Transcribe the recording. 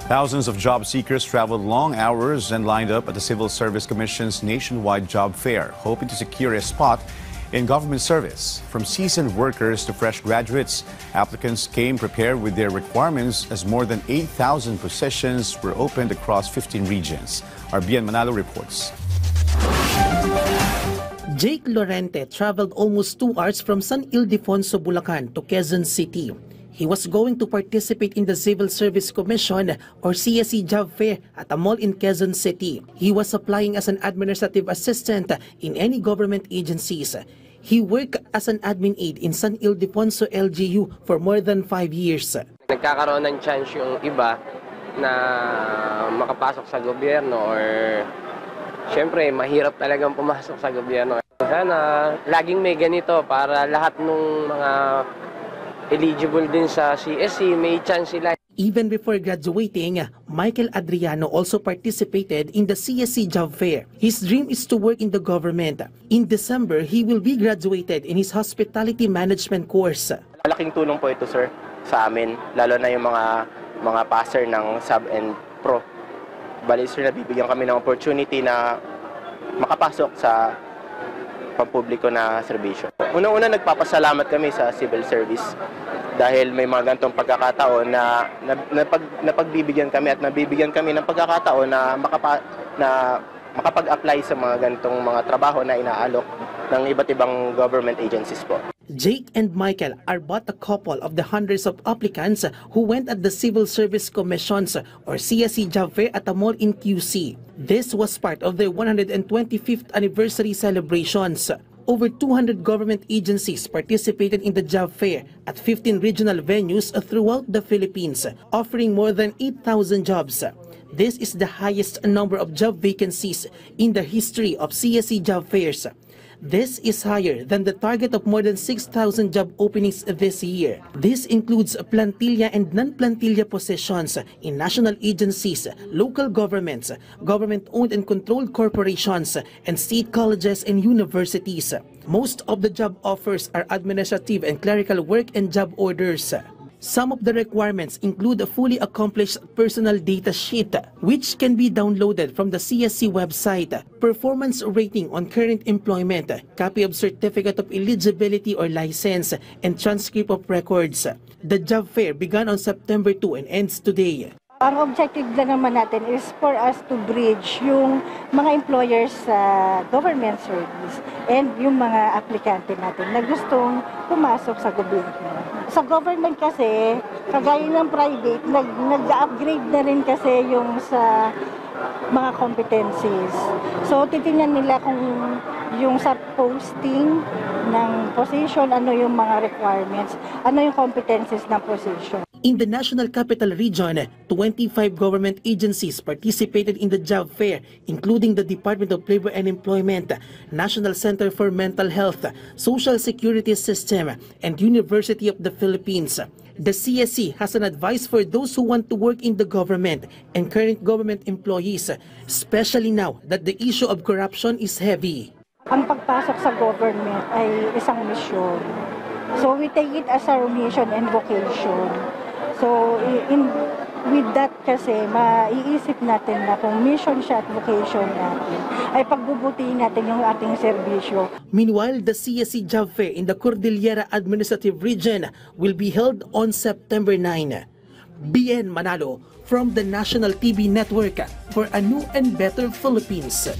Thousands of job seekers traveled long hours and lined up at the Civil Service Commission's nationwide job fair, hoping to secure a spot in government service. From seasoned workers to fresh graduates, applicants came prepared with their requirements as more than 8,000 positions were opened across 15 regions. Our Bien Manalo reports. Jake Lorente traveled almost 2 hours from San Ildefonso, Bulacan to Quezon City. He was going to participate in the Civil Service Commission or CSC job fair at a mall in Quezon City. He was applying as an administrative assistant in any government agencies. He worked as an admin aide in San Ildefonso LGU for more than 5 years. Nagkakaroon ng chance yung iba na makapasok sa gobyerno or syempre mahirap talagang pumasok sa gobyerno. Sana laging may ganito para lahat ng mga eligible din sa CSC, may chance sila. Even before graduating, Michael Adriano also participated in the CSC job fair. His dream is to work in the government. In December, he will be graduated in his hospitality management course. Malaking tulong po ito, sir, sa amin, lalo na yung mga passer ng sub and pro. Bali, sir, nabibigyan kami ng opportunity na makapasok sa pampubliko na serbisyo. Una-una, nagpapasalamat kami sa civil service dahil may mga ganitong pagkakataon na napagbibigyan kami at nabibigyan kami ng pagkakataon na makapag-apply sa mga ganitong mga trabaho na inaalok ng iba't ibang government agencies po. Jake and Michael are but a couple of the hundreds of applicants who went at the Civil Service Commission's or CSC job fair at a mall in QC. This was part of their 125th anniversary celebrations. Over 200 government agencies participated in the job fair at 15 regional venues throughout the Philippines, offering more than 8,000 jobs. This is the highest number of job vacancies in the history of CSC job fairs. This is higher than the target of more than 6,000 job openings this year. This includes plantilla and non-plantilla positions in national agencies, local governments, government-owned and controlled corporations, and state colleges and universities. Most of the job offers are administrative and clerical work and job orders. Some of the requirements include a fully accomplished personal data sheet, which can be downloaded from the CSC website, performance rating on current employment, copy of certificate of eligibility or license, and transcript of records. The job fair began on September 2 and ends today. Ang objective lang naman natin is for us to bridge yung mga employers sa government service and yung mga aplikante natin na gustong pumasok sa gobyerno. Sa government kasi, kagaya ng private, nag-upgrade na rin kasi yung sa mga competencies. So titingnan nila kung yung sa posting ng position, ano yung mga requirements, ano yung competencies ng position. In the National Capital Region, 25 government agencies participated in the job fair, including the Department of Labor and Employment, National Center for Mental Health, Social Security System, and University of the Philippines. The CSC has an advice for those who want to work in the government and current government employees, especially now that the issue of corruption is heavy. Ang pagpasok sa government ay isang misyon. So we take it as our mission and vocation. So with that kasi, maiisip natin na kung mission siya at vocation natin, ay pagbubutihin natin yung ating serbisyo. Meanwhile, the CSC job fair in the Cordillera Administrative Region will be held on September 9. Bien Manalo from the National TV Network for a new and better Philippines.